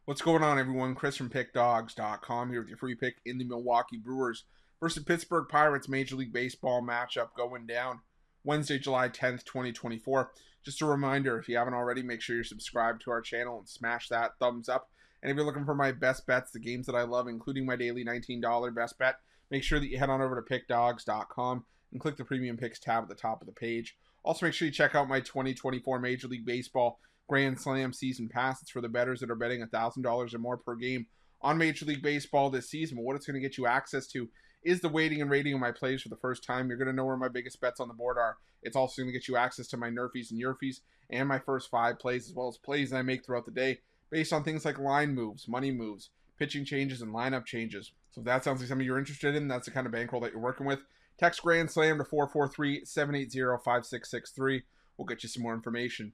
What's going on, everyone? Chris from Pickdawgz.com here with your free pick in the Milwaukee Brewers versus Pittsburgh Pirates Major League Baseball matchup going down Wednesday, July 10th, 2024. Just a reminder, if you haven't already, make sure you're subscribed to our channel and smash that thumbs up. And if you're looking for my best bets, the games that I love, including my daily $19 best bet, make sure that you head on over to Pickdawgz.com and click the Premium Picks tab at the top of the page. Also, make sure you check out my 2024 Major League Baseball Grand Slam Season Pass. It's for the bettors that are betting $1,000 or more per game on Major League Baseball this season. But what it's going to get you access to is the weighting and rating of my plays for the first time. You're going to know where my biggest bets on the board are. It's also going to get you access to my nerfies and yerfies and my first 5 plays, as well as plays that I make throughout the day based on things like line moves, money moves, pitching changes, and lineup changes. So if that sounds like something you're interested in, that's the kind of bankroll that you're working with, text Grand Slam to 443-780-5663. We'll get you some more information.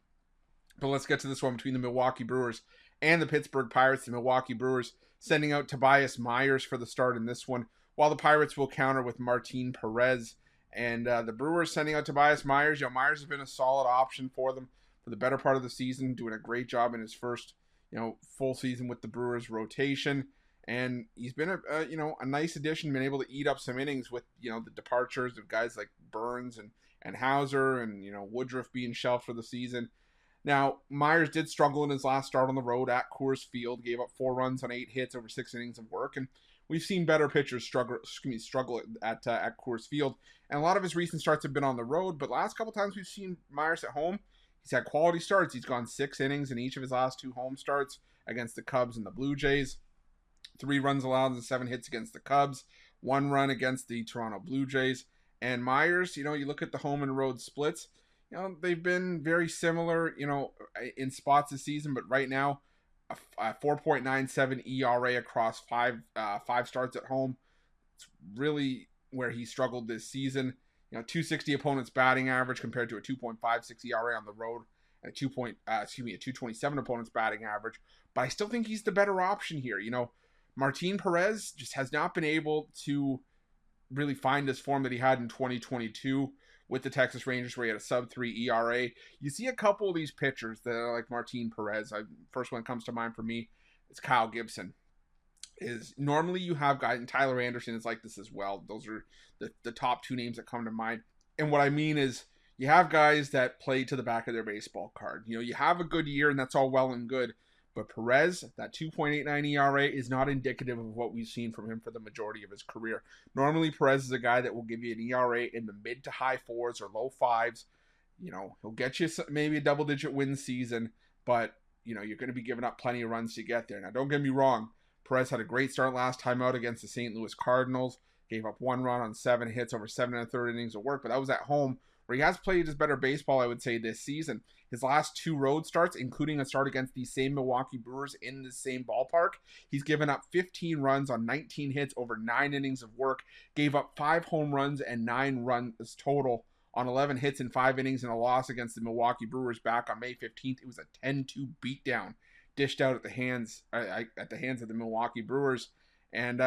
But let's get to this one between the Milwaukee Brewers and the Pittsburgh Pirates. The Milwaukee Brewers sending out Tobias Myers for the start in this one, while the Pirates will counter with Martin Perez. And the Brewers sending out Tobias Myers. Myers has been a solid option for them for the better part of the season, doing a great job in his first, full season with the Brewers rotation. And he's been a nice addition, been able to eat up some innings with, the departures of guys like Burns and Hauser and, Woodruff being shelved for the season. Now, Myers did struggle in his last start on the road at Coors Field, gave up 4 runs on 8 hits over 6 innings of work, and we've seen better pitchers struggle at Coors Field. And a lot of his recent starts have been on the road, but last couple times we've seen Myers at home, he's had quality starts. He's gone 6 innings in each of his last 2 home starts against the Cubs and the Blue Jays. 3 runs allowed and 7 hits against the Cubs, 1 run against the Toronto Blue Jays. And Myers, you look at the home and road splits, they've been very similar, in spots this season, but right now, a 4.97 ERA across 5 starts at home. It's really where he struggled this season. 260 opponents batting average compared to a 2.56 ERA on the road, and a 227 opponents batting average. But I still think he's the better option here. Martin Perez just has not been able to really find his form that he had in 2022 with the Texas Rangers, where he had a sub-3 ERA. You see a couple of these pitchers that are like Martin Perez. First one comes to mind for me is Kyle Gibson. Normally you have guys, and Tyler Anderson is like this as well. Those are the top 2 names that come to mind. And what I mean is you have guys that play to the back of their baseball card. You have a good year, and that's all well and good. But Perez, that 2.89 ERA is not indicative of what we've seen from him for the majority of his career. Normally, Perez is a guy that will give you an ERA in the mid to high 4s or low 5s. He'll get you maybe a double-digit win season, but, you're going to be giving up plenty of runs to get there. Now, don't get me wrong. Perez had a great start last time out against the St. Louis Cardinals. Gave up 1 run on 7 hits over 7 1/3 innings of work, but that was at home, where he has played his better baseball, I would say, this season. His last 2 road starts, including a start against the same Milwaukee Brewers in the same ballpark, he's given up 15 runs on 19 hits over 9 innings of work, gave up 5 home runs and 9 runs total on 11 hits in 5 innings in a loss against the Milwaukee Brewers back on May 15th. It was a 10-2 beatdown dished out at the hands of the Milwaukee Brewers. And,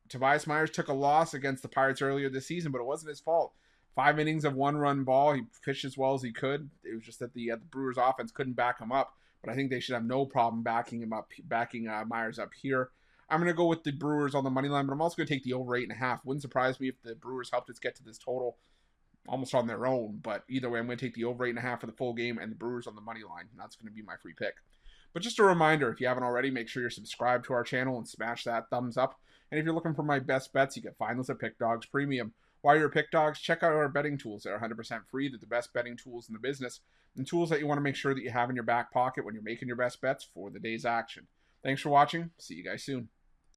Tobias Myers took a loss against the Pirates earlier this season, but it wasn't his fault. 5 innings of 1-run ball. He pitched as well as he could. It was just that the Brewers offense couldn't back him up. But I think they should have no problem backing Myers up here. I'm going to go with the Brewers on the money line, but I'm also going to take the over 8.5. Wouldn't surprise me if the Brewers helped us get to this total almost on their own. But either way, I'm going to take the over 8.5 for the full game and the Brewers on the money line. That's going to be my free pick. But just a reminder, if you haven't already, make sure you're subscribed to our channel and smash that thumbs up. And if you're looking for my best bets, you can find those at Pick Dawgz Premium. While you're at Pick Dawgz, check out our betting tools. They're 100% free. They're the best betting tools in the business, and tools that you want to make sure that you have in your back pocket when you're making your best bets for the day's action. Thanks for watching. See you guys soon.